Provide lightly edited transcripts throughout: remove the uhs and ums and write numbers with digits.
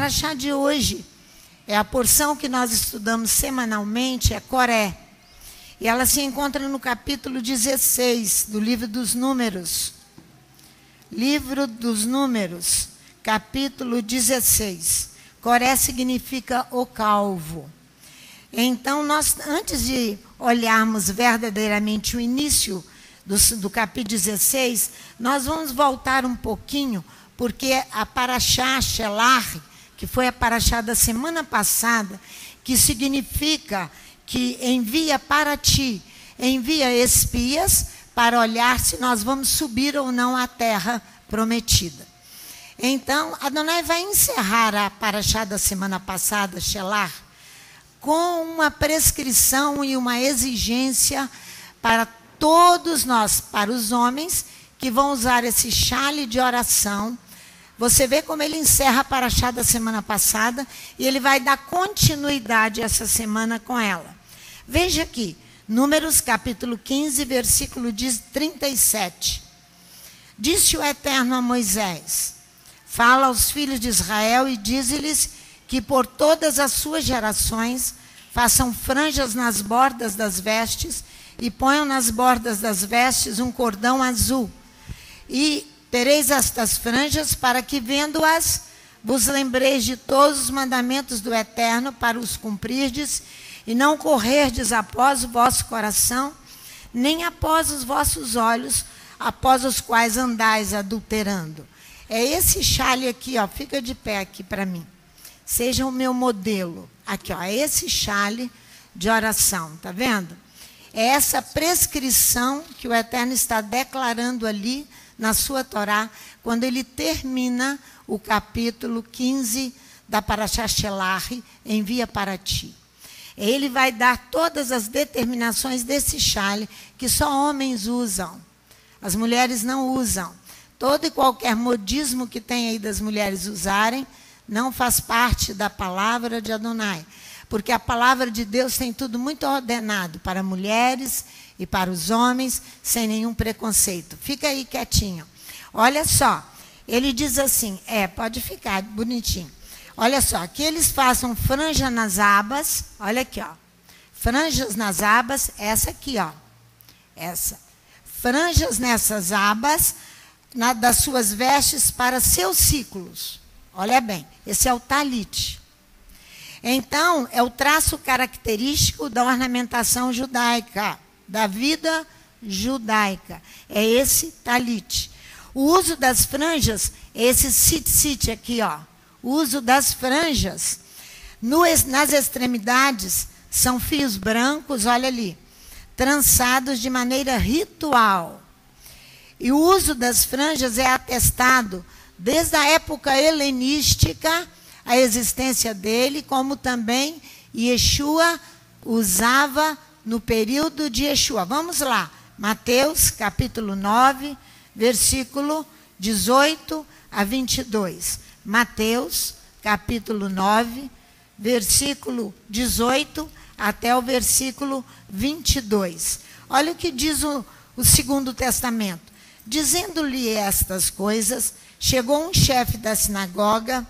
paraxá de hoje é a porção que nós estudamos semanalmente, é Coré. E ela se encontra no capítulo 16 do livro dos Números. Livro dos Números, capítulo 16. Coré significa o calvo. Então, nós, antes de olharmos verdadeiramente o início do capítulo 16, nós vamos voltar um pouquinho, porque a paraxá Shelach, que foi a paraxá da semana passada, que significa que envia para ti, envia espias para olhar se nós vamos subir ou não à terra prometida. Então, Adonai vai encerrar a paraxá da semana passada, Shelach, com uma prescrição e uma exigência para todos nós, para os homens que vão usar esse chale de oração. Você vê como ele encerra a paraxá da semana passada e ele vai dar continuidade essa semana com ela. Veja aqui, Números capítulo 15, versículo 37. Disse o Eterno a Moisés: fala aos filhos de Israel e dize-lhes que por todas as suas gerações façam franjas nas bordas das vestes e ponham nas bordas das vestes um cordão azul. E tereis estas franjas para que, vendo-as, vos lembreis de todos os mandamentos do Eterno para os cumprirdes e não correrdes após o vosso coração, nem após os vossos olhos, após os quais andais adulterando. É esse chale aqui, ó, fica de pé aqui para mim. Seja o meu modelo. Aqui, ó, é esse chale de oração, tá vendo? É essa prescrição que o Eterno está declarando ali na sua Torá, quando ele termina o capítulo 15 da paraxá Shelach, envia para ti. Ele vai dar todas as determinações desse chale que só homens usam. As mulheres não usam. Todo e qualquer modismo que tem aí das mulheres usarem não faz parte da palavra de Adonai. Porque a palavra de Deus tem tudo muito ordenado para mulheres e para os homens, sem nenhum preconceito. Fica aí quietinho. Olha só, ele diz assim, pode ficar bonitinho. Olha só, que eles façam franja nas abas, olha aqui, ó. Franjas nas abas, essa aqui, ó. Essa. Franjas nessas abas, das suas vestes para seus ciclos. Olha bem, esse é o talite. Então, é o traço característico da ornamentação judaica, da vida judaica. É esse talite. O uso das franjas é esse tzitzit aqui, ó. O uso das franjas nas extremidades são fios brancos, olha ali, trançados de maneira ritual. E o uso das franjas é atestado desde a época helenística, a existência dele, como também Yeshua usava no período de Yeshua. Vamos lá, Mateus capítulo 9, versículo 18 a 22. Mateus capítulo 9, versículo 18 até o versículo 22. Olha o que diz o Segundo Testamento. Dizendo-lhe estas coisas, chegou um chefe da sinagoga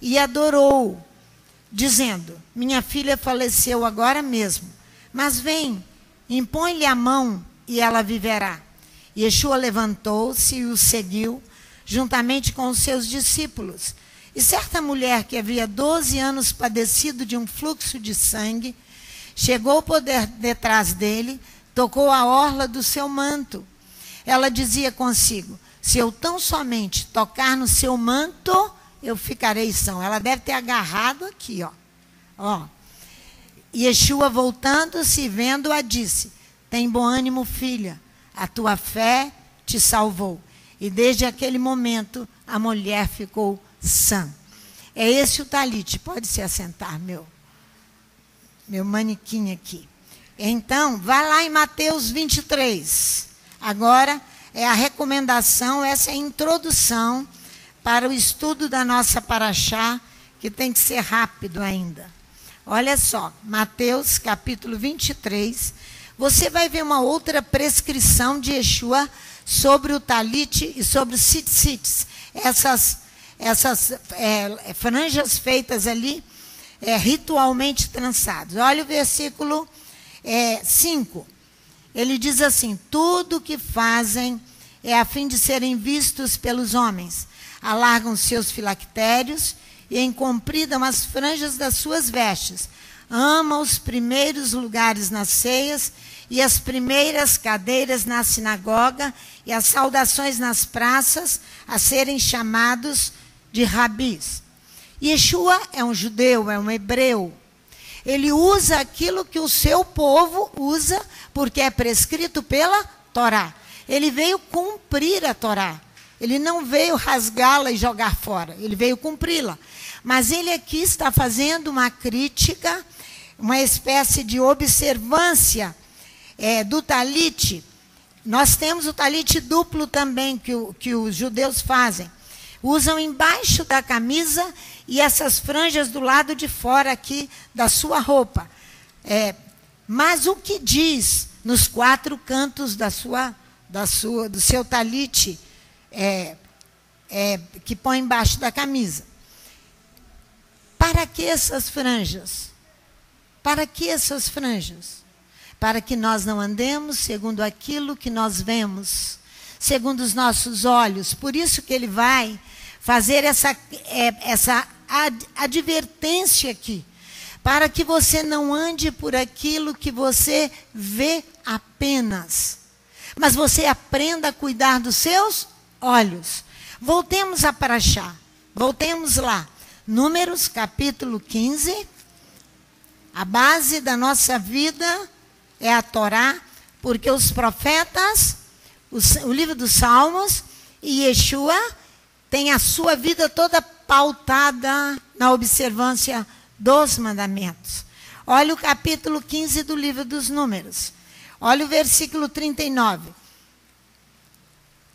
e adorou, dizendo: minha filha faleceu agora mesmo, mas vem, impõe-lhe a mão e ela viverá. Yeshua levantou-se e o seguiu, juntamente com os seus discípulos. E certa mulher que havia 12 anos padecido de um fluxo de sangue, chegou por detrás dele, tocou a orla do seu manto. Ela dizia consigo: se eu tão somente tocar no seu manto, eu ficarei sã. Ela deve ter agarrado aqui, ó. Yeshua, voltando-se e vendo-a, disse: tem bom ânimo, filha, a tua fé te salvou. E desde aquele momento, a mulher ficou sã. É esse o talite. Pode se assentar, meu manequim aqui. Então, vai lá em Mateus 23. Agora é a recomendação, essa é a introdução para o estudo da nossa paraxá, que tem que ser rápido ainda. Olha só, Mateus capítulo 23. Você vai ver uma outra prescrição de Yeshua sobre o talite e sobre os tzitzits. essas franjas feitas ali, ritualmente trançadas. Olha o versículo 5. Ele diz assim: tudo o que fazem é a fim de serem vistos pelos homens. Alargam seus filactérios e encompridam as franjas das suas vestes. Amam os primeiros lugares nas ceias e as primeiras cadeiras na sinagoga e as saudações nas praças, a serem chamados de rabis. Yeshua é um judeu, é um hebreu. Ele usa aquilo que o seu povo usa, porque é prescrito pela Torá. Ele veio cumprir a Torá. Ele não veio rasgá-la e jogar fora. Ele veio cumpri-la. Mas ele aqui está fazendo uma crítica, uma espécie de observância do talite. Nós temos o talite duplo também, que os judeus fazem. Usam embaixo da camisa e essas franjas do lado de fora aqui da sua roupa. Mas o que diz nos 4 cantos do seu talite, que põe embaixo da camisa? Para que essas franjas? Para que essas franjas? Para que nós não andemos segundo aquilo que nós vemos, segundo os nossos olhos. Por isso que ele vai fazer essa advertência aqui, para que você não ande por aquilo que você vê apenas, mas você aprenda a cuidar dos seus olhos. Voltemos a Parashá, voltemos lá. Números, capítulo 15. A base da nossa vida é a Torá, porque os profetas, o livro dos Salmos e Yeshua tem a sua vida toda pautada na observância dos mandamentos. Olha o capítulo 15 do livro dos Números. Olha o versículo 39.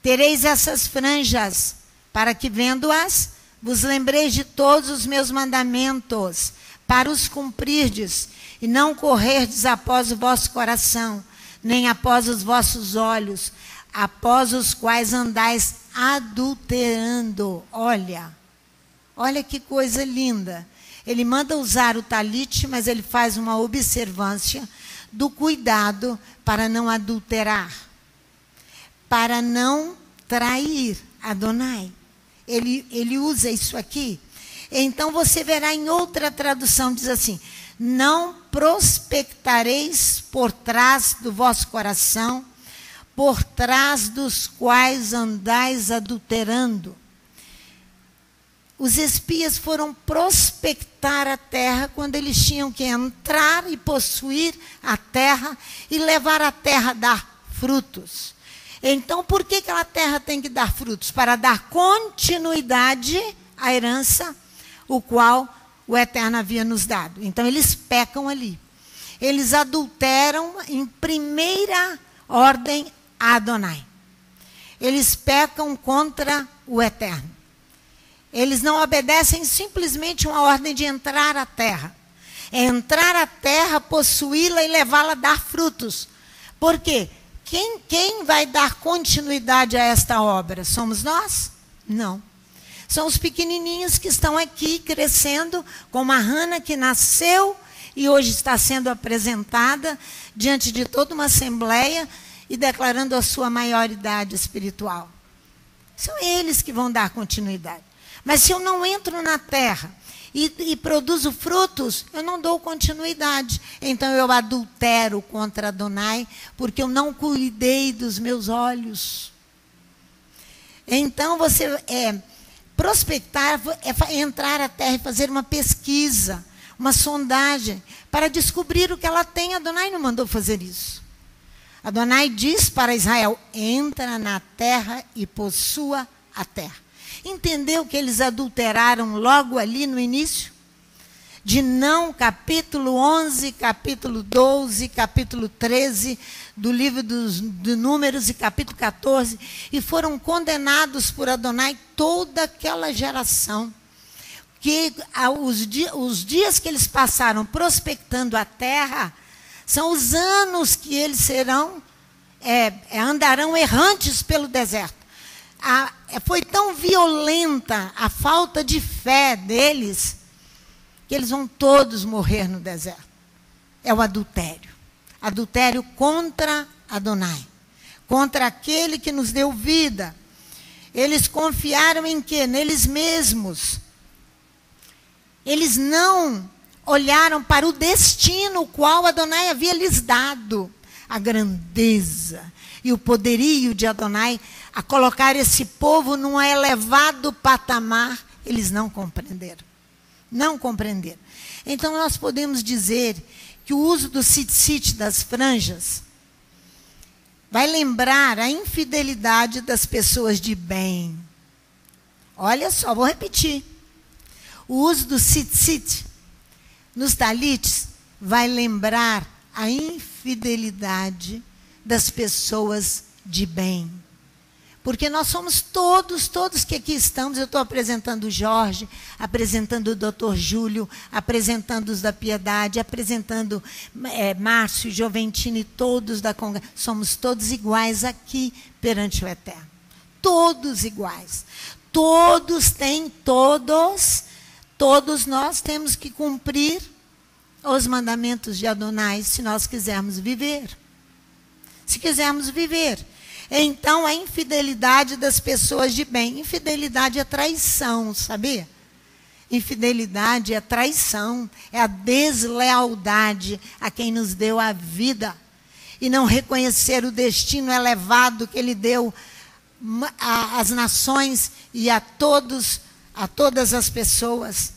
Tereis essas franjas, para que vendo-as, vos lembreis de todos os meus mandamentos, para os cumprirdes, e não correrdes após o vosso coração, nem após os vossos olhos, após os quais andais adulterando. Olha que coisa linda. Ele manda usar o talite, mas ele faz uma observância do cuidado para não adulterar, para não trair Adonai. Ele usa isso aqui. Então você verá em outra tradução, diz assim: não prospectareis por trás do vosso coração, por trás dos quais andais adulterando. Os espias foram prospectar a terra quando eles tinham que entrar e possuir a terra e levar a terra a dar frutos. Então, por que aquela terra tem que dar frutos? Para dar continuidade à herança, o qual o Eterno havia nos dado. Então, eles pecam ali. Eles adulteram em primeira ordem a Adonai. Eles pecam contra o Eterno. Eles não obedecem simplesmente uma ordem de entrar à terra. É entrar à terra, possuí-la e levá-la a dar frutos. Por quê? Quem vai dar continuidade a esta obra? Somos nós? Não. São os pequenininhos que estão aqui crescendo, como a Hannah, que nasceu e hoje está sendo apresentada diante de toda uma assembleia e declarando a sua maioridade espiritual. São eles que vão dar continuidade. Mas se eu não entro na terra e produzo frutos, eu não dou continuidade. Então eu adultero contra Adonai, porque eu não cuidei dos meus olhos. Então você prospectar, é entrar à terra e fazer uma pesquisa, uma sondagem, para descobrir o que ela tem. Adonai não mandou fazer isso. Adonai diz para Israel: entra na terra e possua a terra. Entendeu que eles adulteraram logo ali no início? De não, capítulo 11, capítulo 12, capítulo 13 do livro dos Números e capítulo 14, e foram condenados por Adonai toda aquela geração. Que os dias que eles passaram prospectando a terra são os anos que eles serão, andarão errantes pelo deserto. foi tão violenta a falta de fé deles, que eles vão todos morrer no deserto. É o adultério. Adultério contra Adonai. Contra aquele que nos deu vida. Eles confiaram em quê? Neles mesmos. Eles não olharam para o destino qual Adonai havia lhes dado. A grandeza e o poderio de Adonai a colocar esse povo num elevado patamar, eles não compreenderam. Não compreenderam. Então nós podemos dizer que o uso do tzitzit, das franjas, vai lembrar a infidelidade das pessoas de bem. Olha só, vou repetir. O uso do tzitzit nos talites vai lembrar a infidelidade das pessoas de bem. Porque nós somos todos que aqui estamos, eu estou apresentando o Jorge, apresentando o doutor Júlio, apresentando os da Piedade, apresentando Márcio, Joventino e todos da congregação. Somos todos iguais aqui perante o Eterno. Todos iguais. Todos nós temos que cumprir os mandamentos de Adonai se nós quisermos viver. Se quisermos viver. Então, a infidelidade das pessoas de bem. Infidelidade é traição, sabia? Infidelidade é traição, é a deslealdade a quem nos deu a vida. E não reconhecer o destino elevado que Ele deu às nações e a todas as pessoas.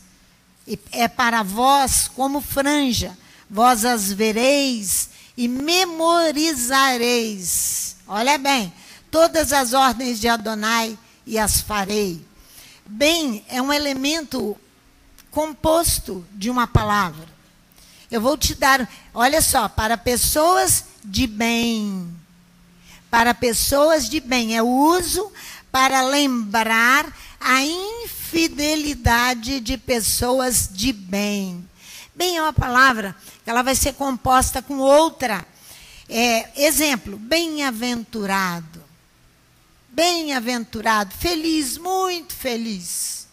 E é para vós como franja, vós as vereis e memorizareis. Olha bem, todas as ordens de Adonai e as farei. Bem é um elemento composto de uma palavra. Eu vou te dar, olha só, para pessoas de bem. Para pessoas de bem. É o uso para lembrar a infidelidade de pessoas de bem. Bem é uma palavra que ela vai ser composta com outra. Exemplo, bem-aventurado. Bem-aventurado, feliz, muito feliz.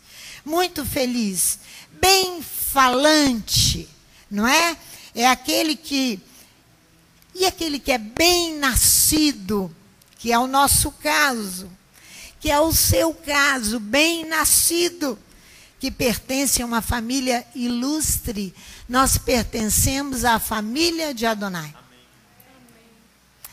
Muito feliz. Bem-falante, não é? É aquele que... E aquele que é bem-nascido, que é o nosso caso, que é o seu caso, bem-nascido, que pertence a uma família ilustre. Nós pertencemos à família de Adonai.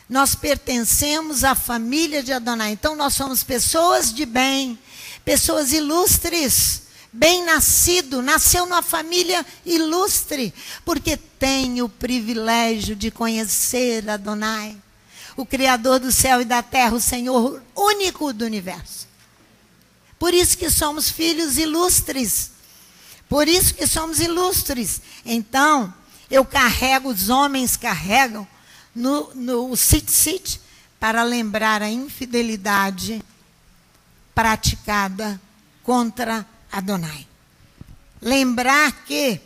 Nós pertencemos à família de Adonai. Então, nós somos pessoas de bem, pessoas ilustres, bem-nascido, nasceu numa família ilustre, porque tem o privilégio de conhecer Adonai, o Criador do céu e da terra, o Senhor único do universo. Por isso que somos filhos ilustres. Por isso que somos ilustres. Então, os homens carregam no tzitzit para lembrar a infidelidade praticada contra Adonai. Lembrar que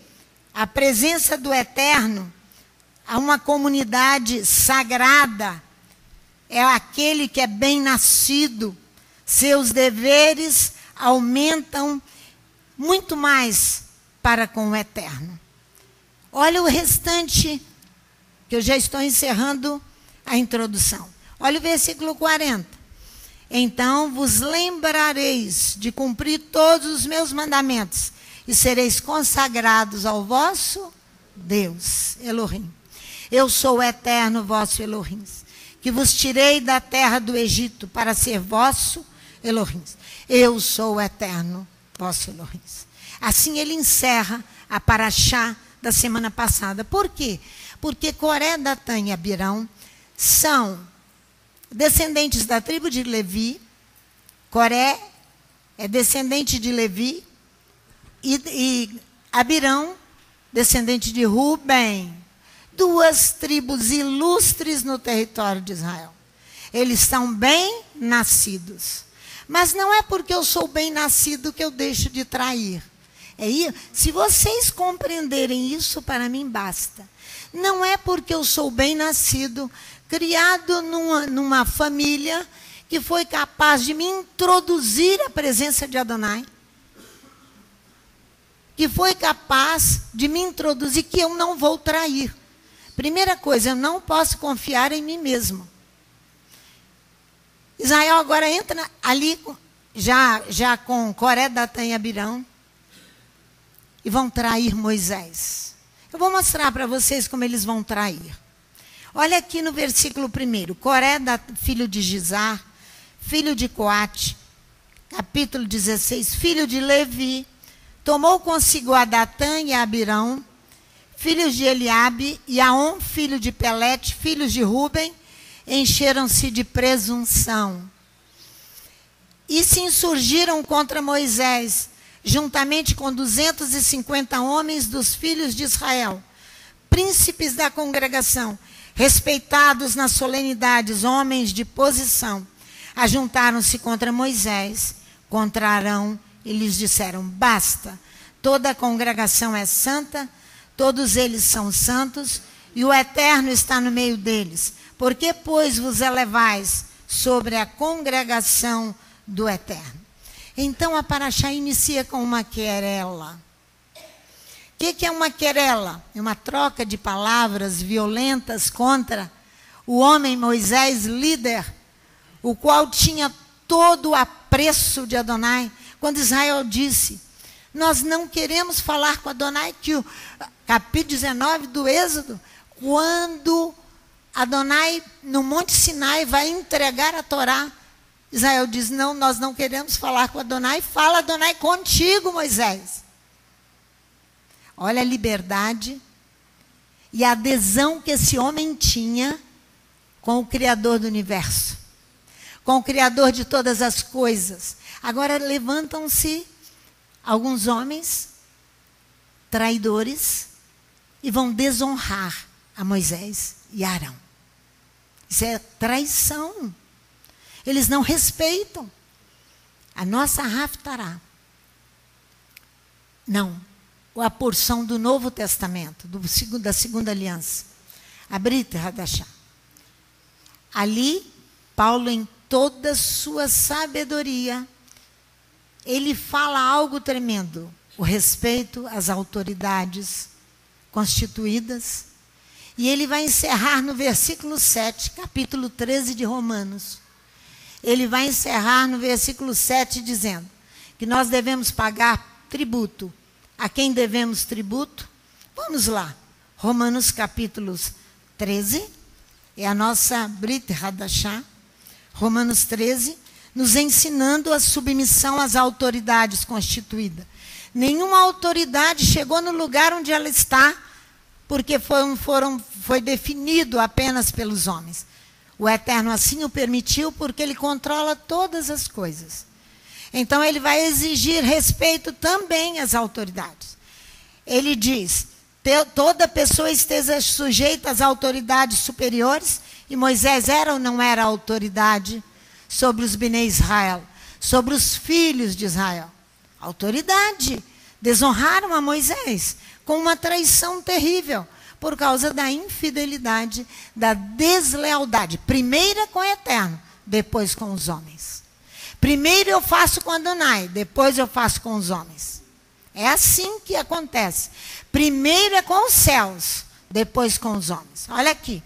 a presença do Eterno a uma comunidade sagrada é aquele que é bem-nascido. Seus deveres aumentam muito mais para com o Eterno. Olha o restante, que eu já estou encerrando a introdução. Olha o versículo 40. Então vos lembrareis de cumprir todos os meus mandamentos e sereis consagrados ao vosso Deus, Elohim. Eu sou o eterno vosso Elohim, que vos tirei da terra do Egito para ser vosso Elohim. Eu sou o eterno vosso Elohim. Assim ele encerra a paraxá da semana passada. Por quê? Porque Coré, Datã e Abirão são descendentes da tribo de Levi. Coré é descendente de Levi e Abirão, descendente de Rubem. Duas tribos ilustres no território de Israel. Eles são bem nascidos. Mas não é porque eu sou bem nascido que eu deixo de trair. Se vocês compreenderem isso, para mim basta. Não é porque eu sou bem nascido, criado numa família que foi capaz de me introduzir à presença de Adonai, que foi capaz de me introduzir que eu não vou trair. Primeira coisa, eu não posso confiar em mim mesmo. Israel agora entra ali, já com Coré, Datã e Abirão, e vão trair Moisés. Eu vou mostrar para vocês como eles vão trair. Olha aqui no versículo 1. Coré, filho de Gizar, filho de Coate, capítulo 16, filho de Levi, tomou consigo a Datã e a Abirão, filhos de Eliabe, e Aon, filho de Pelete, filhos de Ruben, encheram-se de presunção. E se insurgiram contra Moisés, juntamente com 250 homens dos filhos de Israel, príncipes da congregação, respeitados nas solenidades, homens de posição, ajuntaram-se contra Moisés, contra Arão, e lhes disseram: basta, toda a congregação é santa, todos eles são santos, e o Eterno está no meio deles. Por que, pois, vos elevais sobre a congregação do Eterno? Então a paraxá inicia com uma querela. O que é uma querela? É uma troca de palavras violentas contra o homem Moisés, líder, o qual tinha todo o apreço de Adonai. Quando Israel disse: nós não queremos falar com Adonai, que o capítulo 19 do Êxodo, quando Adonai, no Monte Sinai, vai entregar a Torá, Israel diz: não, nós não queremos falar com Adonai, fala Adonai contigo, Moisés. Olha a liberdade e a adesão que esse homem tinha com o Criador do universo, com o Criador de todas as coisas. Agora levantam-se alguns homens traidores e vão desonrar a Moisés e Arão. Isso é traição. Eles não respeitam a nossa Haftará. Não, a porção do Novo Testamento, da segunda aliança, a Brit Hadashah. Ali, Paulo, em toda sua sabedoria, ele fala algo tremendo: o respeito às autoridades constituídas. E ele vai encerrar no versículo 7, capítulo 13 de Romanos. Ele vai encerrar no versículo 7 dizendo que nós devemos pagar tributo. A quem devemos tributo? Vamos lá. Romanos capítulo 13, é a nossa Brit Hadashah. Romanos 13, nos ensinando a submissão às autoridades constituídas. Nenhuma autoridade chegou no lugar onde ela está, porque foi definido apenas pelos homens. O Eterno assim o permitiu, porque Ele controla todas as coisas. Então Ele vai exigir respeito também às autoridades. Ele diz: toda pessoa esteja sujeita às autoridades superiores. E Moisés era ou não era autoridade sobre os Bnei Israel, sobre os filhos de Israel? Autoridade. Desonraram a Moisés com uma traição terrível, por causa da infidelidade, da deslealdade. Primeiro com o Eterno, depois com os homens. Primeiro eu faço com Adonai, depois eu faço com os homens. É assim que acontece. Primeiro é com os céus, depois com os homens. Olha aqui.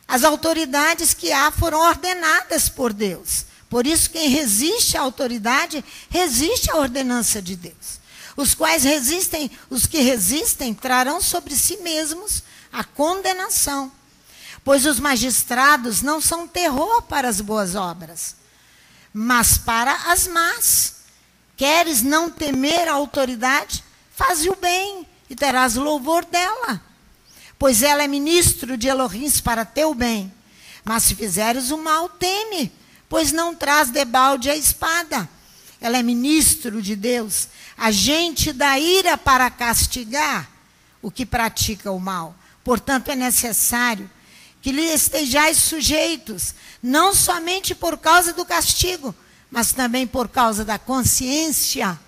As autoridades que há foram ordenadas por Deus. Por isso, quem resiste à autoridade, resiste à ordenança de Deus. Os que resistem, trarão sobre si mesmos a condenação. Pois os magistrados não são terror para as boas obras, mas para as más. Queres não temer a autoridade? Faze o bem e terás louvor dela. Pois ela é ministro de Elohim para teu bem. Mas se fizeres o mal, teme, pois não traz debalde a espada. Ela é ministro de Deus, agente da ira para castigar o que pratica o mal. Portanto, é necessário que lhe estejais sujeitos, não somente por causa do castigo, mas também por causa da consciência.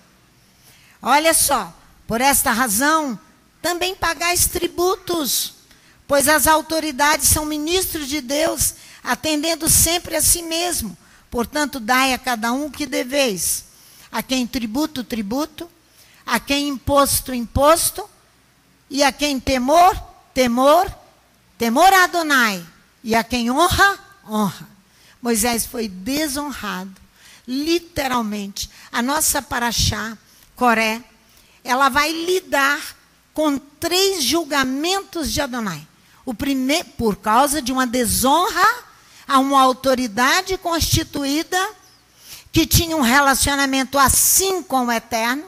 Olha só, por esta razão, também pagais tributos, pois as autoridades são ministros de Deus, atendendo sempre a si mesmo, Portanto, dai a cada um o que deveis. A quem tributo, tributo. A quem imposto, imposto. E a quem temor, temor. Temor a Adonai. E a quem honra, honra. Moisés foi desonrado. Literalmente. A nossa paraxá, Coré, ela vai lidar com 3 julgamentos de Adonai. O primeiro, por causa de uma desonra a uma autoridade constituída que tinha um relacionamento assim com o Eterno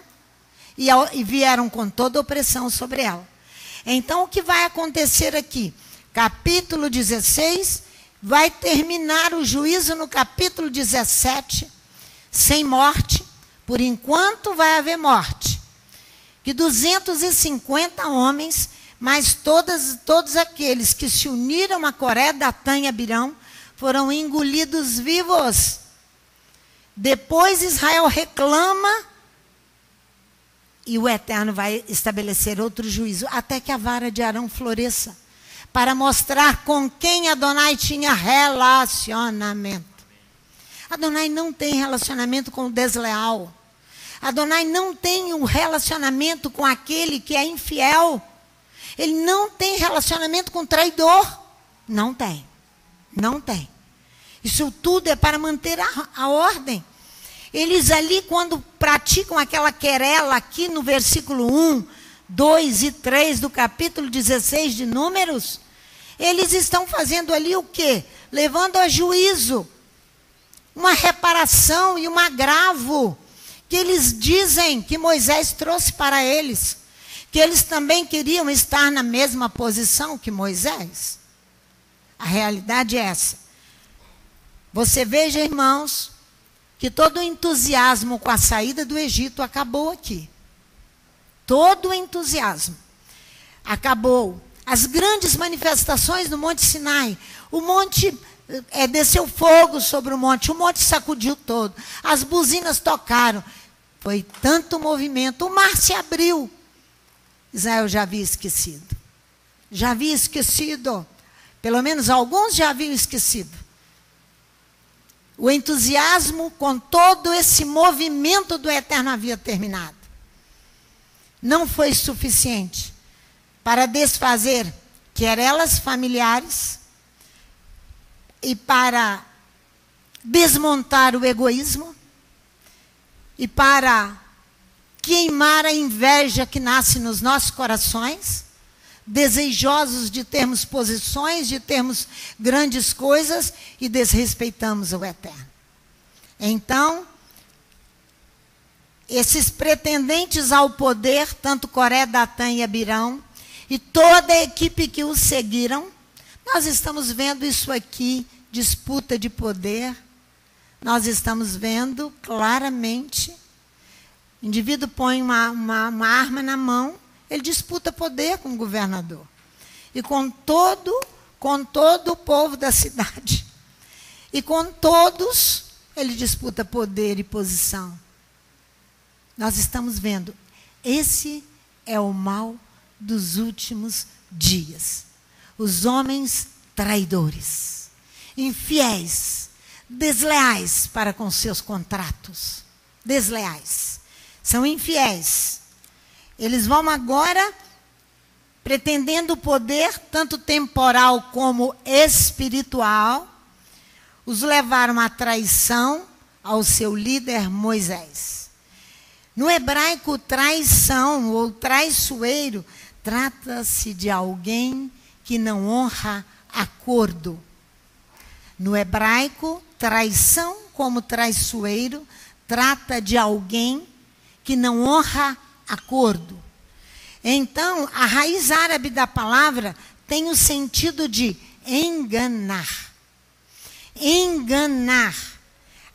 e vieram com toda opressão sobre ela. Então, o que vai acontecer aqui? Capítulo 16, vai terminar o juízo no capítulo 17, sem morte. Por enquanto vai haver morte. Que 250 homens, mas todos aqueles que se uniram a Coré, Datã e Abirão, foram engolidos vivos. Depois Israel reclama e o Eterno vai estabelecer outro juízo, até que a vara de Arão floresça, para mostrar com quem Adonai tinha relacionamento. Adonai não tem relacionamento com o desleal. Adonai não tem um relacionamento com aquele que é infiel. Ele não tem relacionamento com o traidor. Não tem. Não tem. Isso tudo é para manter a ordem. Eles ali, quando praticam aquela querela aqui no versículo 1, 2 e 3 do capítulo 16 de Números, eles estão fazendo ali o quê? Levando a juízo uma reparação e um agravo que eles dizem que Moisés trouxe para eles, que eles também queriam estar na mesma posição que Moisés. A realidade é essa. Você veja, irmãos, que todo o entusiasmo com a saída do Egito acabou aqui. Todo o entusiasmo acabou. As grandes manifestações no Monte Sinai, o monte desceu fogo sobre o monte sacudiu todo, as buzinas tocaram, foi tanto movimento, o mar se abriu. Israel já havia esquecido. Já havia esquecido. Pelo menos alguns já haviam esquecido. O entusiasmo com todo esse movimento do Eterno havia terminado. Não foi suficiente para desfazer querelas familiares e para desmontar o egoísmo e para queimar a inveja que nasce nos nossos corações, desejosos de termos posições, de termos grandes coisas e desrespeitamos o Eterno. Então, esses pretendentes ao poder, tanto Coré, Datã e Abirão, e toda a equipe que os seguiram, nós estamos vendo isso aqui, disputa de poder, nós estamos vendo claramente, o indivíduo põe uma arma na mão, ele disputa poder com o governador. E com todo o povo da cidade. E com todos, ele disputa poder e posição. Nós estamos vendo, esse é o mal dos últimos dias. Os homens traidores, infiéis, desleais para com seus contratos. Desleais. São infiéis. Eles vão agora, pretendendo o poder, tanto temporal como espiritual, os levaram à traição ao seu líder Moisés. No hebraico, traição ou traiçoeiro, trata-se de alguém que não honra acordo. No hebraico, traição como traiçoeiro, trata de alguém que não honra acordo. Então, a raiz árabe da palavra tem o sentido de enganar. Enganar.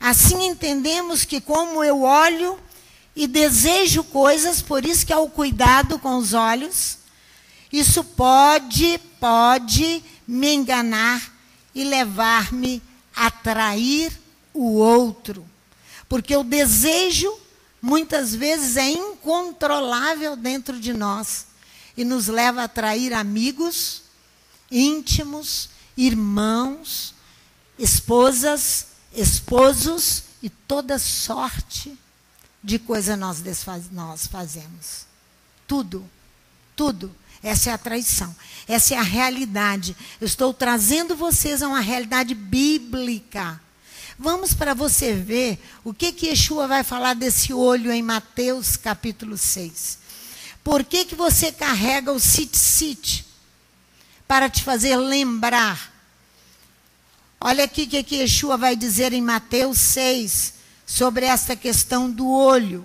Assim entendemos que como eu olho e desejo coisas, por isso que há o cuidado com os olhos, isso pode me enganar e levar-me a trair o outro. Porque o desejo muitas vezes é incontrolável dentro de nós e nos leva a trair amigos, íntimos, irmãos, esposas esposos e toda sorte de coisa nós fazemos. Tudo, tudo. Essa é a traição. Essa é a realidade. Eu estou trazendo vocês a uma realidade bíblica. Vamos para você ver o que Yeshua vai falar desse olho em Mateus capítulo 6. Por que você carrega o sit-sit? Para te fazer lembrar. Olha aqui o que Yeshua vai dizer em Mateus 6 sobre esta questão do olho.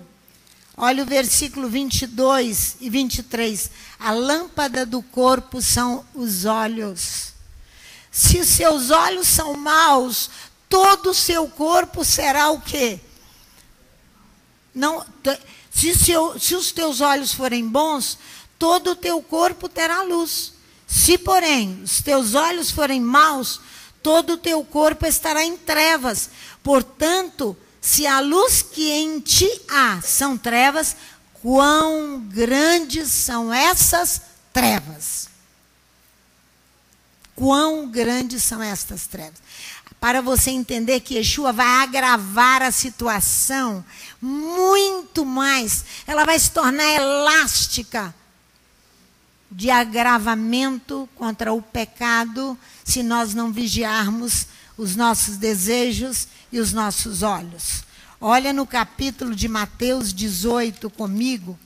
Olha o versículo 22 e 23. A lâmpada do corpo são os olhos. Se os seus olhos são maus, todo o seu corpo será o quê? Não, se os teus olhos forem bons, todo o teu corpo terá luz. Se, porém, os teus olhos forem maus, todo o teu corpo estará em trevas. Portanto, se a luz que em ti há são trevas, quão grandes são essas trevas? Quão grandes são estas trevas? Para você entender que Yeshua vai agravar a situação muito mais. Ela vai se tornar elástica de agravamento contra o pecado se nós não vigiarmos os nossos desejos e os nossos olhos. Olha no capítulo de Mateus 18 comigo.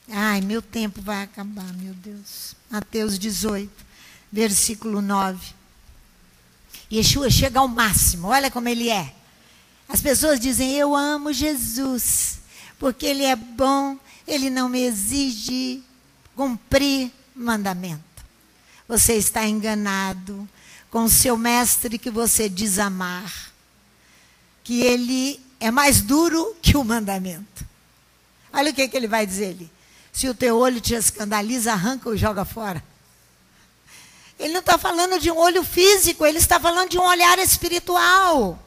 Ai, meu tempo vai acabar, meu Deus. Mateus 18, versículo 9. Yeshua chega ao máximo, olha como ele é. As pessoas dizem, eu amo Jesus, porque ele é bom, ele não me exige cumprir mandamento. Você está enganado com o seu mestre que você diz amar, que ele é mais duro que o mandamento. Olha o que ele vai dizer ali. Se o teu olho te escandaliza, arranca ou joga fora. Ele não está falando de um olho físico, ele está falando de um olhar espiritual.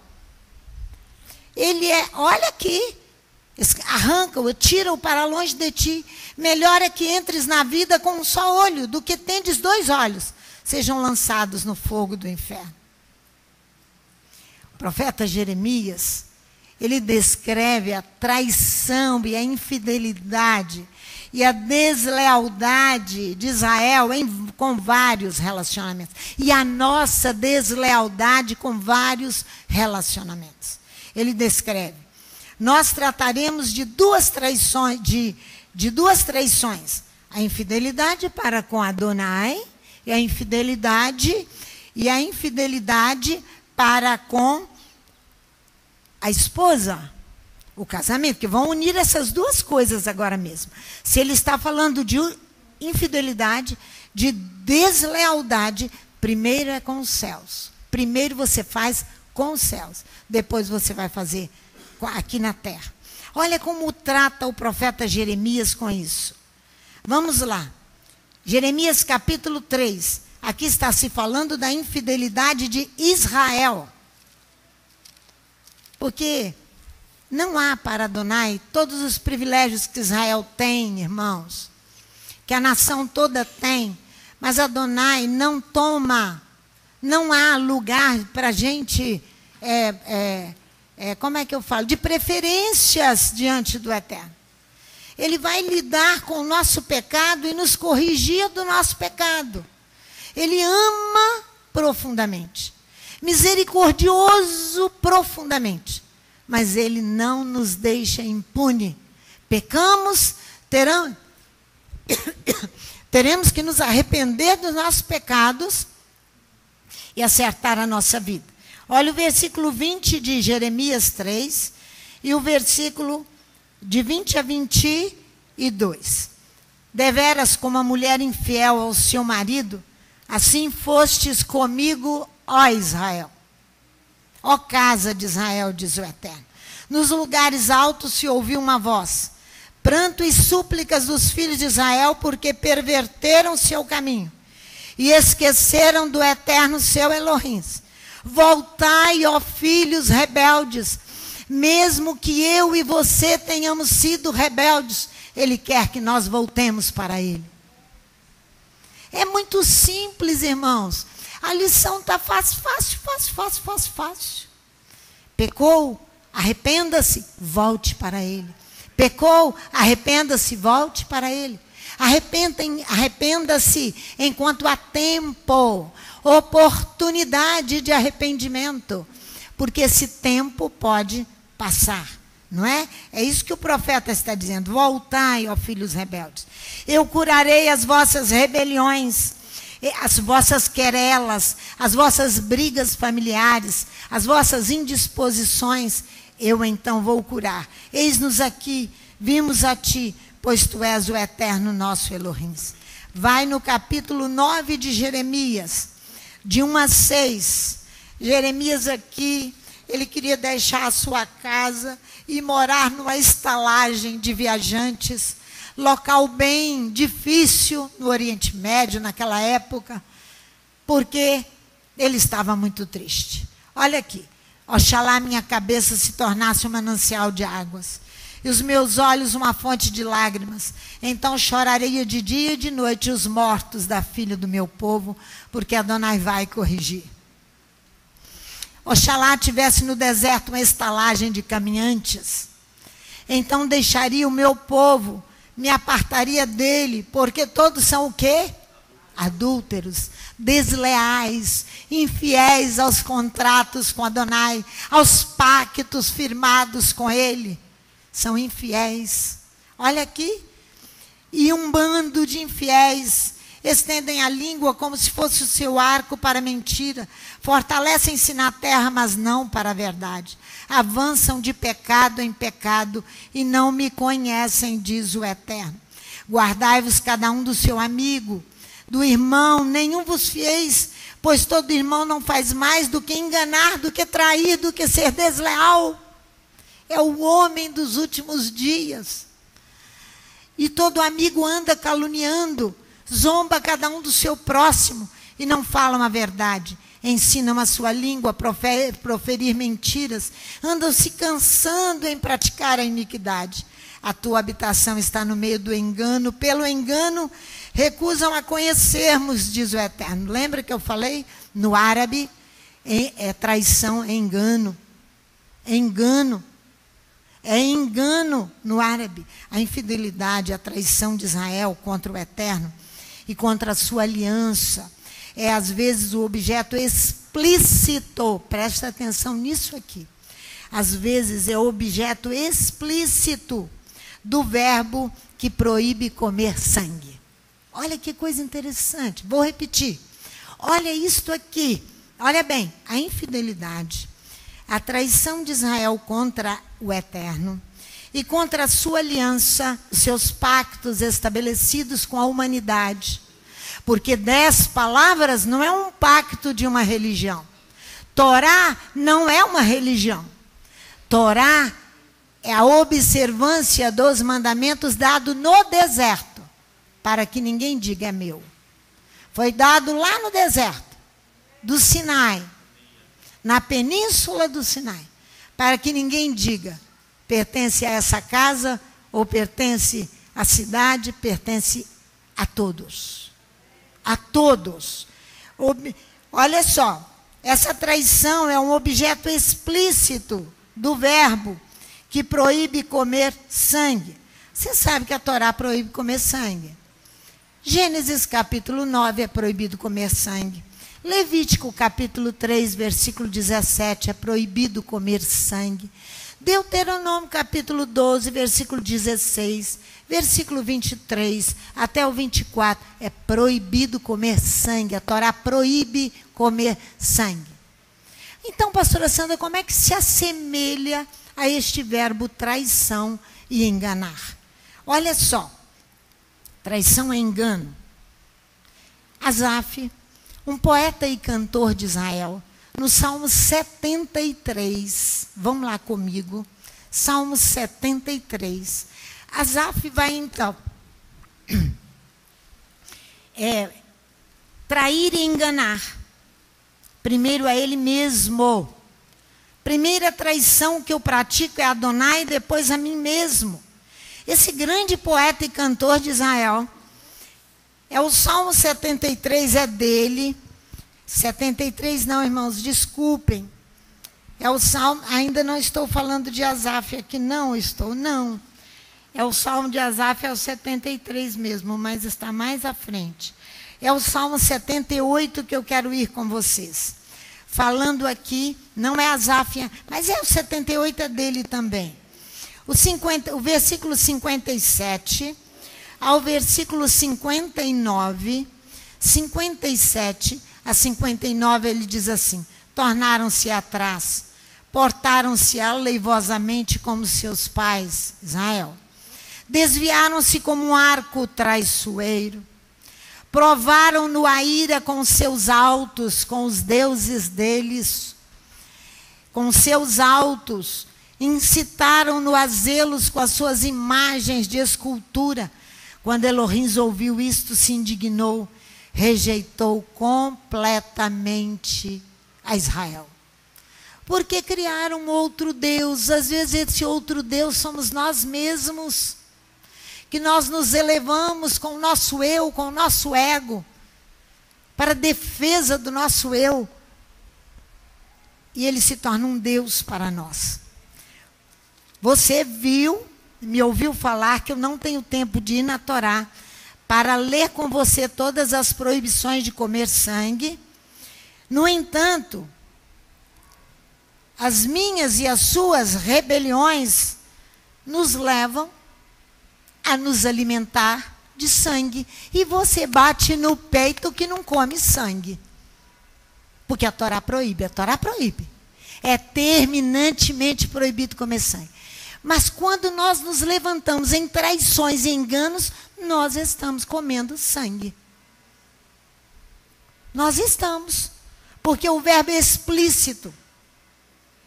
Ele é, olha aqui, arranca-o, tira-o para longe de ti. Melhor é que entres na vida com um só olho, do que tendes 2 olhos, sejam lançados no fogo do inferno. O profeta Jeremias, ele descreve a traição e a infidelidade e a deslealdade de Israel com vários relacionamentos. E a nossa deslealdade com vários relacionamentos. Ele descreve. Nós trataremos de 2 traições, de 2 traições. A infidelidade para com Adonai e a infidelidade para com a esposa. O casamento, que vão unir essas 2 coisas agora mesmo. Se ele está falando de infidelidade, de deslealdade, primeiro é com os céus. Primeiro você faz com os céus. Depois você vai fazer aqui na terra. Olha como trata o profeta Jeremias com isso. Vamos lá. Jeremias capítulo 3. Aqui está se falando da infidelidade de Israel. Porque não há para Adonai todos os privilégios que Israel tem, irmãos, que a nação toda tem, mas Adonai não toma, não há lugar para a gente, como é que eu falo, de preferências diante do Eterno. Ele vai lidar com o nosso pecado e nos corrigir do nosso pecado. Ele ama profundamente, misericordioso profundamente. Mas ele não nos deixa impune. Pecamos, teremos que nos arrepender dos nossos pecados e acertar a nossa vida. Olha o versículo 20 de Jeremias 3 e o versículo de 20 a 22. Deveras como a mulher infiel ao seu marido, assim fostes comigo, ó Israel. Ó casa de Israel, diz o Eterno. Nos lugares altos se ouviu uma voz. Pranto e súplicas dos filhos de Israel, porque perverteram seu caminho. E esqueceram do Eterno seu Elohim. Voltai, ó filhos rebeldes. Mesmo que eu e você tenhamos sido rebeldes, Ele quer que nós voltemos para Ele. É muito simples, irmãos. A lição está fácil. Pecou? Arrependa-se, volte para Ele. Pecou? Arrependa-se, volte para Ele. Arrependa-se enquanto há tempo, oportunidade de arrependimento, porque esse tempo pode passar, não é? É isso que o profeta está dizendo. Voltai, ó filhos rebeldes. Eu curarei as vossas rebeliões, as vossas querelas, as vossas brigas familiares, as vossas indisposições. Eu então vou curar. Eis-nos aqui, vimos a ti, pois tu és o eterno nosso Elohim. Vai no capítulo 9 de Jeremias, de 1 a 6. Jeremias aqui, ele queria deixar a sua casa e morar numa estalagem de viajantes, local bem difícil no Oriente Médio naquela época, porque ele estava muito triste. Olha aqui, oxalá minha cabeça se tornasse um manancial de águas, e os meus olhos uma fonte de lágrimas. Então choraria de dia e de noite os mortos da filha do meu povo, porque Adonai vai corrigir. Oxalá tivesse no deserto uma estalagem de caminhantes. Então deixaria o meu povo, me apartaria dele, porque todos são o quê? Adúlteros, desleais, infiéis aos contratos com Adonai, aos pactos firmados com ele. São infiéis. Olha aqui. E um bando de infiéis estendem a língua como se fosse o seu arco para a mentira. Fortalecem-se na terra, mas não para a verdade. Avançam de pecado em pecado e não me conhecem, diz o Eterno. Guardai-vos cada um do seu amigo, do irmão, nenhum vos fieis, pois todo irmão não faz mais do que enganar, do que trair, do que ser desleal. É o homem dos últimos dias. E todo amigo anda caluniando, zomba cada um do seu próximo e não falam a verdade. Ensinam a sua língua a proferir mentiras, andam se cansando em praticar a iniquidade. A tua habitação está no meio do engano, pelo engano recusam a conhecermos, diz o Eterno. Lembra que eu falei? No árabe, é traição, é engano. É engano. É engano no árabe. A infidelidade, a traição de Israel contra o Eterno e contra a sua aliança é às vezes o objeto explícito, presta atenção nisso aqui, às vezes é o objeto explícito do verbo que proíbe comer sangue. Olha que coisa interessante, vou repetir. Olha isto aqui, olha bem, a infidelidade, a traição de Israel contra o Eterno e contra a sua aliança, os seus pactos estabelecidos com a humanidade. Porque 10 palavras não é um pacto de uma religião. Torá não é uma religião. Torá é a observância dos mandamentos dado no deserto, para que ninguém diga é meu. Foi dado lá no deserto do Sinai, na península do Sinai, para que ninguém diga pertence a essa casa ou pertence à cidade, pertence a todos. A todos. Olha só, essa traição é um objeto explícito do verbo que proíbe comer sangue. Você sabe que a Torá proíbe comer sangue. Gênesis capítulo 9 é proibido comer sangue. Levítico capítulo 3, versículo 17, é proibido comer sangue. Deuteronômio capítulo 12, versículo 16, versículo 23 até o 24, é proibido comer sangue. A Torá proíbe comer sangue. Então, pastora Sandra, como é que se assemelha a este verbo traição e enganar? Olha só, traição é engano. Asaf, um poeta e cantor de Israel, no Salmo 73, vamos lá comigo, Salmo 73, Asaf vai então trair e enganar, primeiro a ele mesmo. Primeira traição que eu pratico é a Adonai, depois a mim mesmo. Esse grande poeta e cantor de Israel, é o Salmo 73, é dele. 73 não, irmãos, desculpem. É o salmo, ainda não estou falando de Asaf aqui, não. É o salmo de Asaf, é o 73 mesmo, mas está mais à frente. É o salmo 78 que eu quero ir com vocês. Falando aqui, não é Asaf, mas é o 78 é dele também. O versículo 57 ao versículo 59, 57 a 59, ele diz assim: tornaram-se atrás, portaram-se aleivosamente como seus pais, Israel. Desviaram-se como um arco traiçoeiro. Provaram-no a ira com seus altos, com os deuses deles. Com seus altos, incitaram-no a zelos com as suas imagens de escultura. Quando Elohim ouviu isto, se indignou, rejeitou completamente a Israel. Porque criaram outro Deus. Às vezes esse outro Deus somos nós mesmos, que nós nos elevamos com o nosso eu, com o nosso ego, para a defesa do nosso eu. E ele se torna um Deus para nós. Você me ouviu falar que eu não tenho tempo de ir na Torá para ler com você todas as proibições de comer sangue. No entanto, as minhas e as suas rebeliões nos levam a nos alimentar de sangue. E você bate no peito que não come sangue. Porque a Torá proíbe. É terminantemente proibido comer sangue. Mas quando nós nos levantamos em traições e enganos, nós estamos comendo sangue. Nós estamos. Porque o verbo é explícito.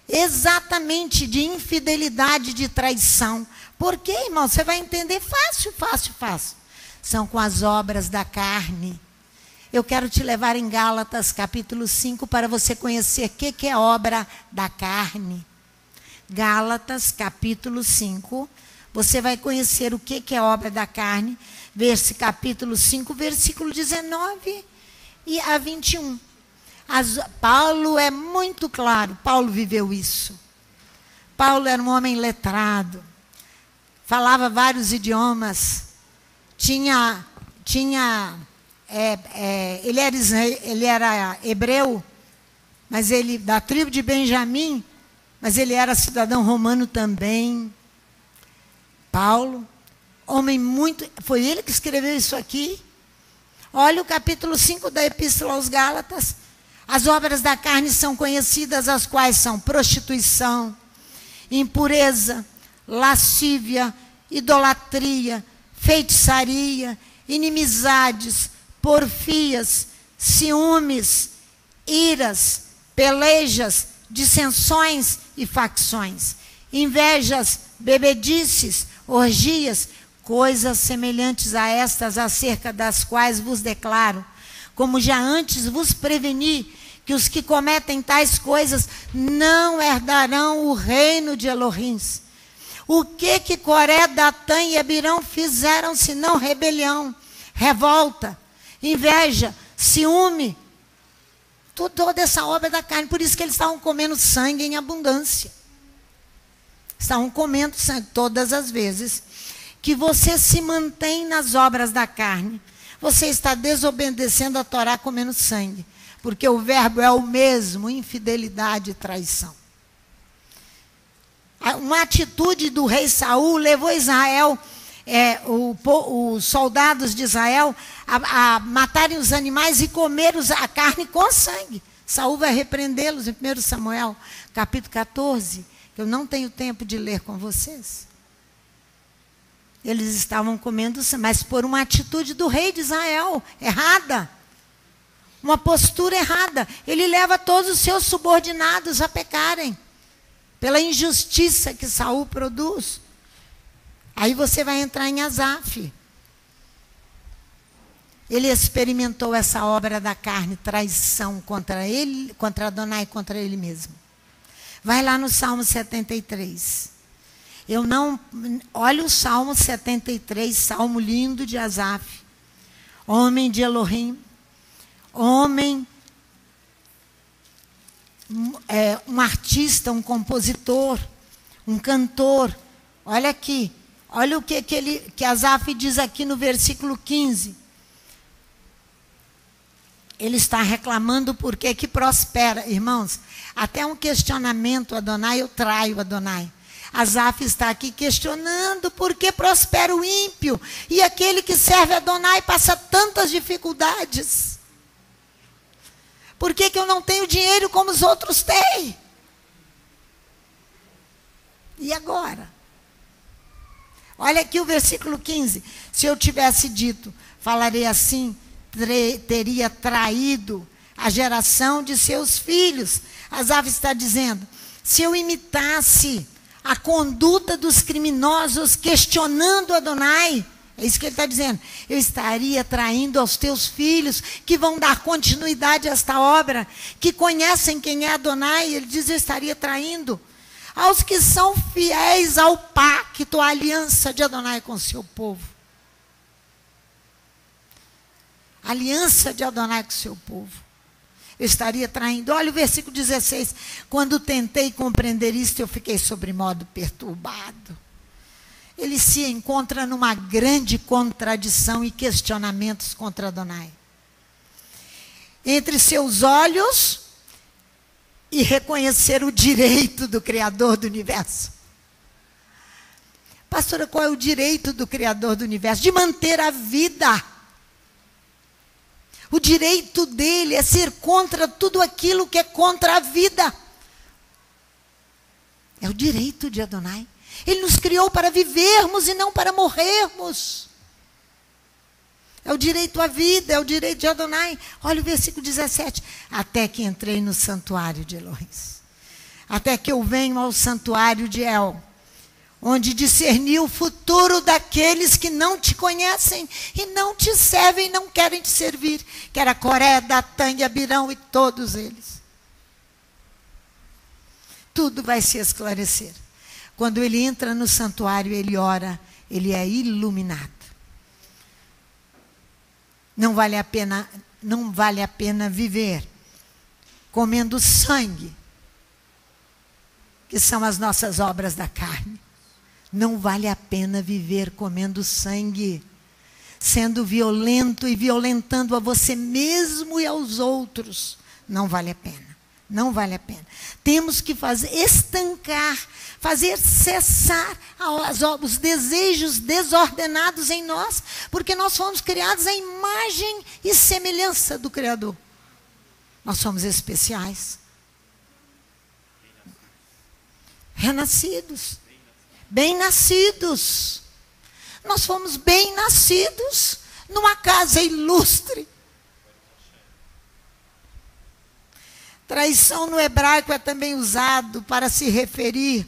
Exatamente de infidelidade, de traição. Por quê, irmão? Você vai entender fácil. São com as obras da carne. Eu quero te levar em Gálatas, capítulo 5, para você conhecer o que é obra da carne. Gálatas, capítulo 5. Você vai conhecer o que é obra da carne. Capítulo 5, versículo 19 e a 21. Paulo é muito claro. Paulo viveu isso. Paulo era um homem letrado. Falava vários idiomas. Ele era hebreu, mas ele da tribo de Benjamim, mas ele era cidadão romano também. Paulo, homem muito... Foi ele que escreveu isso aqui. Olha o capítulo 5 da Epístola aos Gálatas. As obras da carne são conhecidas, as quais são prostituição, impureza, lascívia, idolatria, feitiçaria, inimizades, porfias, ciúmes, iras, pelejas, dissensões e facções, invejas, bebedices, orgias, coisas semelhantes a estas, acerca das quais vos declaro, como já antes vos preveni, que os que cometem tais coisas não herdarão o reino de Elohim. O que Coré, Datã e Abirão fizeram, senão rebelião, revolta, inveja, ciúme? Toda essa obra da carne. Por isso que eles estavam comendo sangue em abundância. Estavam comendo sangue todas as vezes que você se mantém nas obras da carne. Você está desobedecendo a Torá comendo sangue. Porque o verbo é o mesmo, infidelidade e traição. Uma atitude do rei Saul levou Israel, os soldados de Israel, a matarem os animais e comer a carne com sangue. Saul vai repreendê-los em 1 Samuel, capítulo 14, que eu não tenho tempo de ler com vocês. Eles estavam comendo sangue, mas por uma atitude do rei de Israel, errada. Uma postura errada. Ele leva todos os seus subordinados a pecarem. Pela injustiça que Saul produz. Aí você vai entrar em Asaf. Ele experimentou essa obra da carne, traição contra ele, contra Adonai e contra ele mesmo. Vai lá no Salmo 73. Olha o Salmo 73, salmo lindo de Asaf. Homem de Elohim. Homem um artista, um compositor, um cantor. Olha aqui, olha o que Asaf diz aqui no versículo 15. Ele está reclamando porque que prospera. Irmãos, até um questionamento, Adonai, eu traio Adonai. Asaf está aqui questionando por que prospera o ímpio e aquele que serve Adonai passa tantas dificuldades. Por que eu não tenho dinheiro como os outros têm? E agora? Olha aqui o versículo 15. Se eu tivesse dito, falarei assim, teria traído a geração de seus filhos. Asaf está dizendo, se eu imitasse a conduta dos criminosos questionando Adonai, é isso que ele está dizendo, eu estaria traindo aos teus filhos que vão dar continuidade a esta obra, que conhecem quem é Adonai. Ele diz, eu estaria traindo aos que são fiéis ao pacto, à aliança de Adonai com o seu povo. Aliança de Adonai com o seu povo. Eu estaria traindo. Olha o versículo 16. Quando tentei compreender isto, eu fiquei sobremodo perturbado. Ele se encontra numa grande contradição e questionamentos contra Adonai. Entre seus olhos e reconhecer o direito do Criador do universo. Pastora, qual é o direito do Criador do universo? De manter a vida. O direito dele é ser contra tudo aquilo que é contra a vida. É o direito de Adonai. Ele nos criou para vivermos e não para morrermos. É o direito à vida, é o direito de Adonai. Olha o versículo 17. Até que entrei no santuário de Elohim. Até que eu venho ao santuário de El, onde discerni o futuro daqueles que não te conhecem e não te servem e não querem te servir, que era Coré, Datã e Abirão e todos eles. Tudo vai se esclarecer. Quando ele entra no santuário, ele ora, ele é iluminado. Não vale a pena viver comendo sangue, que são as nossas obras da carne. Não vale a pena viver comendo sangue, sendo violento e violentando a você mesmo e aos outros. Não vale a pena. Não vale a pena. Temos que estancar, fazer cessar os desejos desordenados em nós, porque nós fomos criados à imagem e semelhança do Criador. Nós somos especiais. Renascidos. Bem-nascidos. Nós fomos bem-nascidos numa casa ilustre. Traição no hebraico é também usado para se referir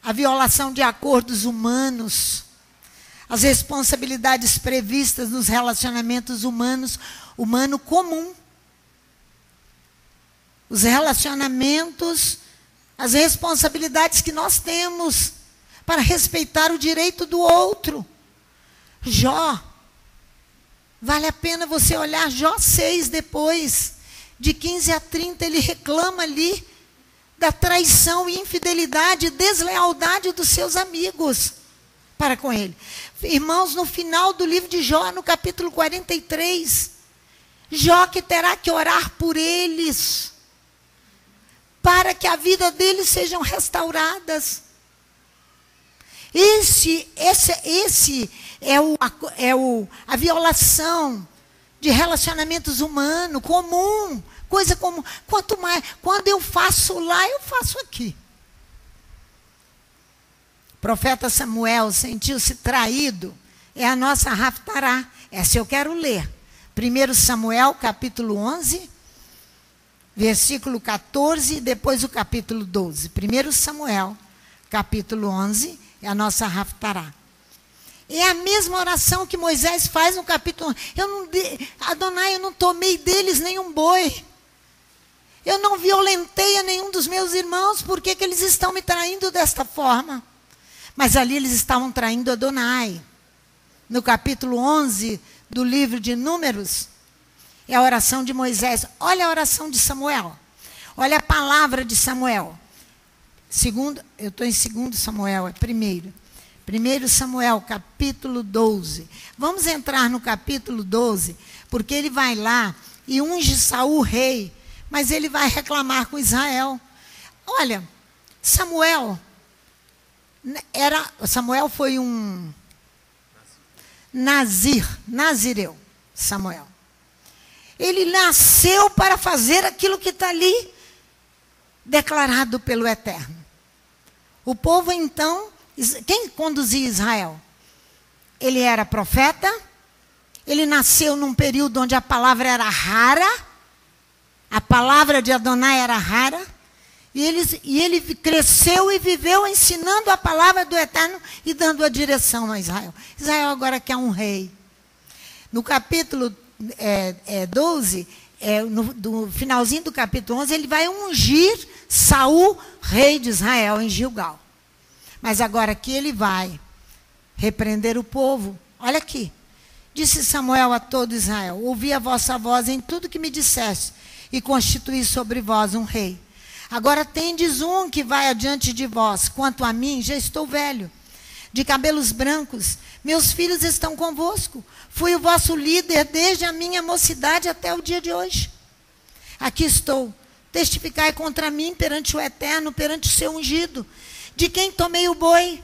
à violação de acordos humanos, às responsabilidades previstas nos relacionamentos humano comum. Os relacionamentos, as responsabilidades que nós temos para respeitar o direito do outro. Jó, vale a pena você olhar Jó 6 depois. De 15 a 30, ele reclama ali da traição, infidelidade e deslealdade dos seus amigos para com ele. Irmãos, no final do livro de Jó, no capítulo 43, Jó que terá que orar por eles, para que a vida deles sejam restauradas. Esse é a violação de relacionamentos humanos, comum, coisa comum. Quanto mais, quando eu faço lá, eu faço aqui. O profeta Samuel sentiu-se traído, é a nossa Haftará. Essa eu quero ler. 1 Samuel, capítulo 11, versículo 14, e depois o capítulo 12. 1 Samuel, capítulo 11, é a nossa Haftará. É a mesma oração que Moisés faz no capítulo 1. Adonai, eu não tomei deles nenhum boi. Eu não violentei a nenhum dos meus irmãos. Por que eles estão me traindo desta forma? Mas ali eles estavam traindo Adonai. No capítulo 11 do livro de Números, é a oração de Moisés. Olha a oração de Samuel. Olha a palavra de Samuel. Eu estou em 2 Samuel, é primeiro. 1 Samuel, capítulo 12. Vamos entrar no capítulo 12, porque ele vai lá e unge Saul rei, mas ele vai reclamar com Israel. Olha, Samuel foi um nazireu, Samuel. Ele nasceu para fazer aquilo que está ali declarado pelo Eterno. O povo, então, quem conduzia Israel? Ele era profeta, ele nasceu num período onde a palavra era rara, a palavra de Adonai era rara, e ele cresceu e viveu ensinando a palavra do Eterno e dando a direção a Israel. Israel agora quer um rei. No capítulo 12, no finalzinho do capítulo 11, ele vai ungir Saul, rei de Israel, em Gilgal. Mas agora aqui ele vai repreender o povo. Olha aqui. Disse Samuel a todo Israel: ouvi a vossa voz em tudo que me disseste, e constituí sobre vós um rei. Agora tendes um que vai adiante de vós. Quanto a mim, já estou velho, de cabelos brancos. Meus filhos estão convosco. Fui o vosso líder desde a minha mocidade até o dia de hoje. Aqui estou. Testificai contra mim perante o Eterno, perante o seu ungido. De quem tomei o boi?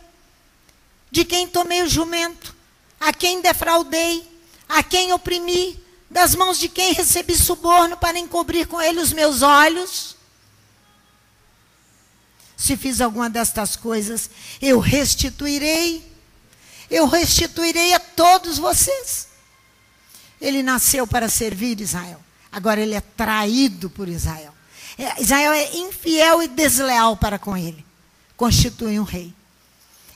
De quem tomei o jumento? A quem defraudei? A quem oprimi? Das mãos de quem recebi suborno para encobrir com ele os meus olhos? Se fiz alguma destas coisas, eu restituirei a todos vocês. Ele nasceu para servir Israel. Agora ele é traído por Israel. Israel é infiel e desleal para com ele. Constitui um rei.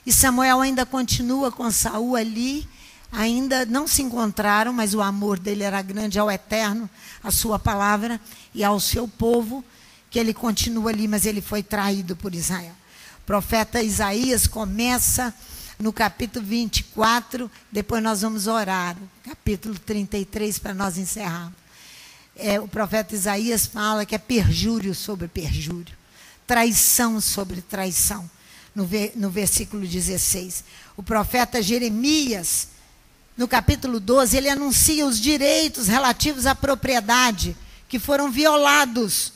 E Samuel ainda continua com Saul ali. Ainda não se encontraram, mas o amor dele era grande ao Eterno, à sua palavra e ao seu povo, que ele continua ali, mas ele foi traído por Israel. O profeta Isaías começa no capítulo 24, depois nós vamos orar, capítulo 33, para nós encerrarmos. O profeta Isaías fala que é perjúrio sobre perjúrio, traição sobre traição, no versículo 16. O profeta Jeremias, no capítulo 12, ele anuncia os direitos relativos à propriedade que foram violados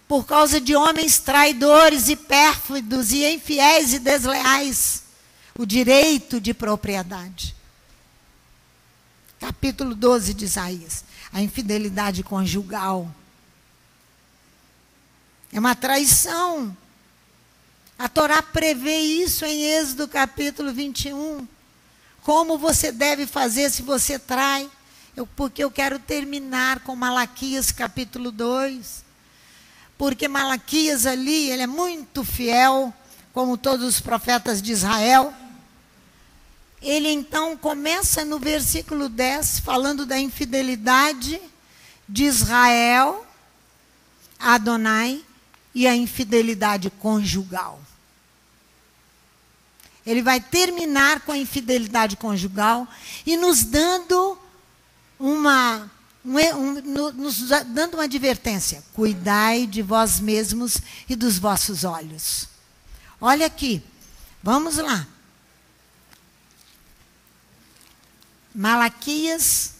por causa de homens traidores e pérfidos e infiéis e desleais. O direito de propriedade. Capítulo 12 de Isaías. A infidelidade conjugal. É uma traição. A Torá prevê isso em Êxodo capítulo 21. Como você deve fazer se você trai? Porque eu quero terminar com Malaquias capítulo 2. Porque Malaquias ali, ele é muito fiel, como todos os profetas de Israel. Ele então começa no versículo 10, falando da infidelidade de Israel, Adonai, e a infidelidade conjugal. Ele vai terminar com a infidelidade conjugal e nos dando uma advertência. Cuidai de vós mesmos e dos vossos olhos. Olha aqui, vamos lá. Malaquias,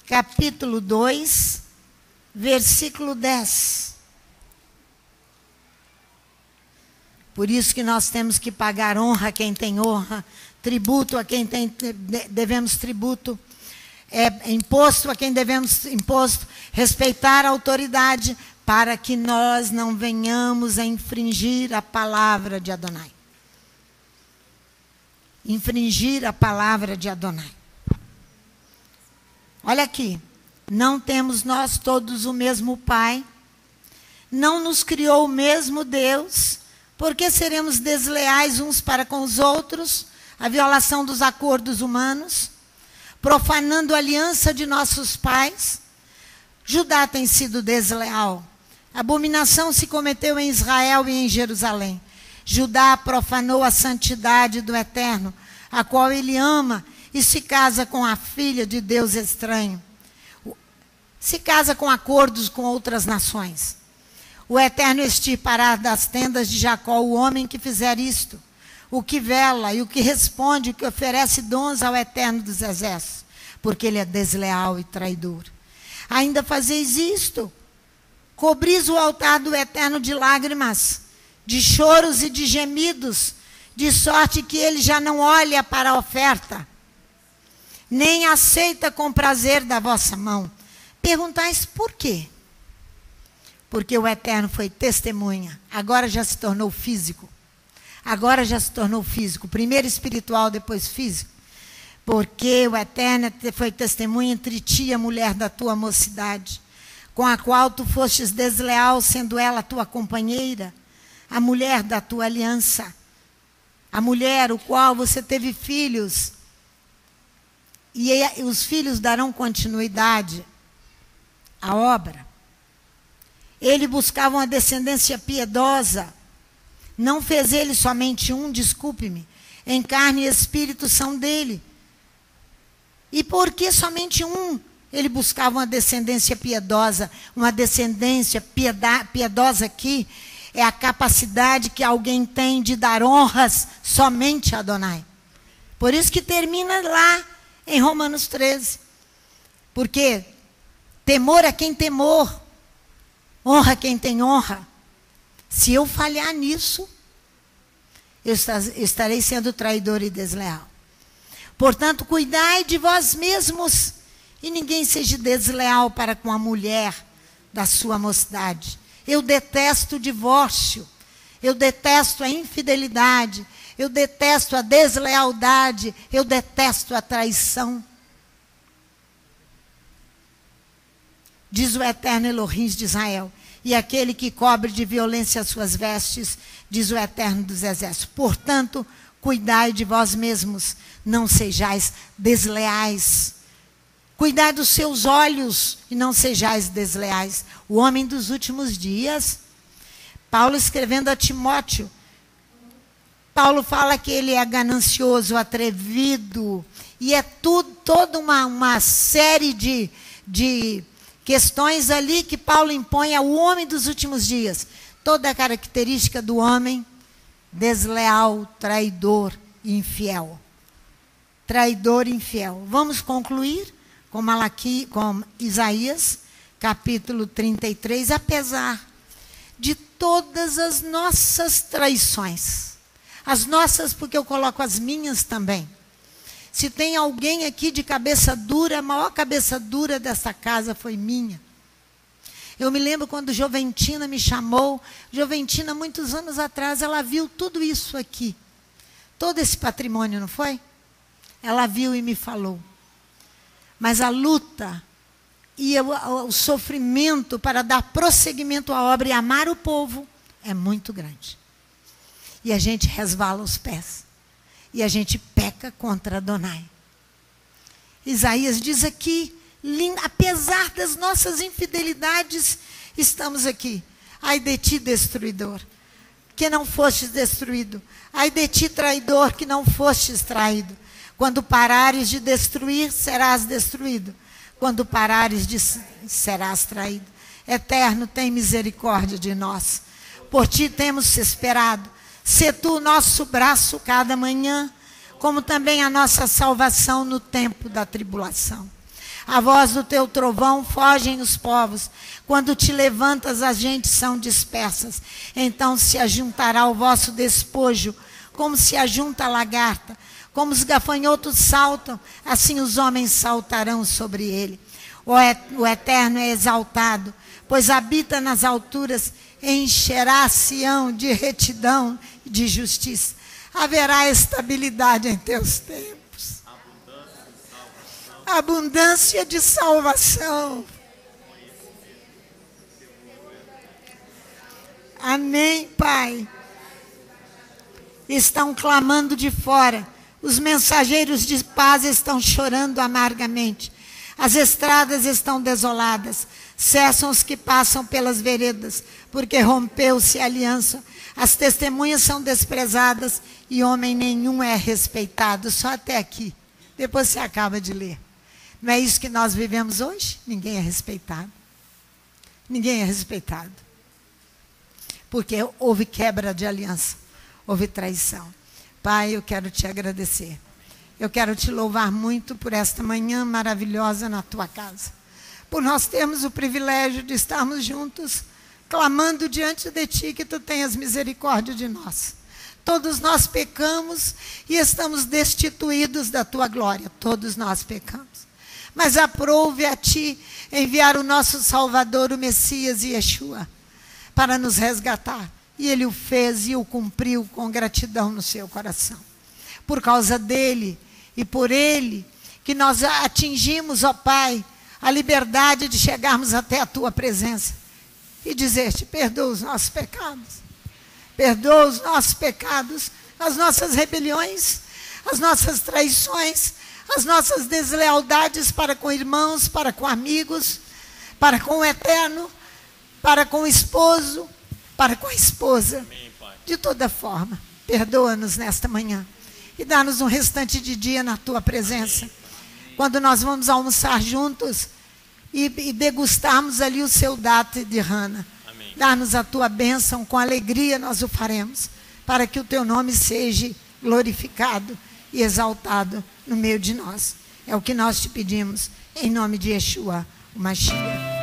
capítulo 2, versículo 10. Por isso que nós temos que pagar honra a quem tem honra, tributo a quem devemos tributo, imposto a quem devemos imposto, respeitar a autoridade, para que nós não venhamos a infringir a palavra de Adonai. Infringir a palavra de Adonai. Olha aqui. Não temos nós todos o mesmo Pai? Não nos criou o mesmo Deus? Por que seremos desleais uns para com os outros? A violação dos acordos humanos? Profanando a aliança de nossos pais? Judá tem sido desleal. Abominação se cometeu em Israel e em Jerusalém. Judá profanou a santidade do Eterno, a qual ele ama, e se casa com a filha de Deus estranho. se casa com acordos com outras nações. O Eterno extirpará das tendas de Jacó o homem que fizer isto, o que vela e o que responde, o que oferece dons ao Eterno dos Exércitos, porque ele é desleal e traidor. Ainda fazeis isto, cobris o altar do Eterno de lágrimas, de choros e de gemidos, de sorte que ele já não olha para a oferta, nem aceita com prazer da vossa mão. Perguntais por quê? Porque o Eterno foi testemunha, agora já se tornou físico. Agora já se tornou físico, primeiro espiritual, depois físico. Porque o Eterno foi testemunha entre ti e a mulher da tua mocidade, com a qual tu fostes desleal, sendo ela tua companheira, a mulher da tua aliança, a mulher o qual você teve filhos, e os filhos darão continuidade à obra. Ele buscava uma descendência piedosa, não fez ele somente um, desculpe-me, em carne e espírito são dele. E por que somente um? Ele buscava uma descendência piedosa. Uma descendência piedosa aqui é a capacidade que alguém tem de dar honras somente a Adonai. Por isso que termina lá em Romanos 13. Porque temor a quem temor, honra quem tem honra. Se eu falhar nisso, eu estarei sendo traidor e desleal. Portanto, cuidai de vós mesmos, e ninguém seja desleal para com a mulher da sua mocidade. Eu detesto o divórcio, eu detesto a infidelidade, eu detesto a deslealdade, eu detesto a traição. Diz o Eterno Elohim de Israel, e aquele que cobre de violência as suas vestes, diz o Eterno dos Exércitos. Portanto, cuidai de vós mesmos, não sejais desleais. Cuidai dos seus olhos e não sejais desleais. O homem dos últimos dias, Paulo escrevendo a Timóteo, Paulo fala que ele é ganancioso, atrevido, e é toda uma série de questões ali que Paulo impõe ao homem dos últimos dias. Toda a característica do homem desleal, traidor e infiel. Traidor e infiel. Vamos concluir com Isaías, capítulo 33. Apesar de todas as nossas traições, as nossas porque eu coloco as minhas também. Se tem alguém aqui de cabeça dura, a maior cabeça dura dessa casa foi minha. Eu me lembro quando Joventina me chamou. Joventina, muitos anos atrás, ela viu tudo isso aqui. Todo esse patrimônio, não foi? Ela viu e me falou. Mas a luta e o sofrimento para dar prosseguimento à obra e amar o povo é muito grande. E a gente resvala os pés. E a gente peca contra Adonai. Isaías diz aqui, apesar das nossas infidelidades, estamos aqui. Ai de ti, destruidor, que não fostes destruído. Ai de ti, traidor, que não fostes traído. Quando parares de destruir, serás destruído. Quando parares serás traído. Eterno, tem misericórdia de nós. Por ti temos esperado. Sê tu o nosso braço cada manhã, como também a nossa salvação no tempo da tribulação. A voz do teu trovão fogem os povos. Quando te levantas, as gentes são dispersas. Então se ajuntará o vosso despojo, como se ajunta a lagarta. Como os gafanhotos saltam, assim os homens saltarão sobre ele. O Eterno é exaltado, pois habita nas alturas, encherá Sião de retidão e de justiça. Haverá estabilidade em teus tempos. Abundância de salvação. Amém, Pai. Estão clamando de fora. Os mensageiros de paz estão chorando amargamente. As estradas estão desoladas. Cessam os que passam pelas veredas, porque rompeu-se a aliança. As testemunhas são desprezadas e homem nenhum é respeitado. Só até aqui. Depois você acaba de ler. Não é isso que nós vivemos hoje? Ninguém é respeitado. Ninguém é respeitado. Porque houve quebra de aliança, houve traição. Pai, eu quero te agradecer. Eu quero te louvar muito por esta manhã maravilhosa na tua casa. Por nós termos o privilégio de estarmos juntos, clamando diante de ti que tu tenhas misericórdia de nós. Todos nós pecamos e estamos destituídos da tua glória. Todos nós pecamos. Mas aprove a ti enviar o nosso Salvador, o Messias Yeshua, para nos resgatar. E ele o fez e o cumpriu com gratidão no seu coração. Por causa dele e por ele que nós atingimos, ó Pai, a liberdade de chegarmos até a tua presença e dizer-te: perdoa os nossos pecados. Perdoa os nossos pecados, as nossas rebeliões, as nossas traições, as nossas deslealdades para com irmãos, para com amigos, para com o eterno, para com o esposo, para com a esposa. De toda forma, perdoa-nos nesta manhã e dá-nos um restante de dia na tua presença. Quando nós vamos almoçar juntos e degustarmos ali o seu date de Hana. Dá-nos a tua bênção, com alegria nós o faremos, para que o teu nome seja glorificado e exaltado no meio de nós. É o que nós te pedimos, em nome de Yeshua, o Mashiach.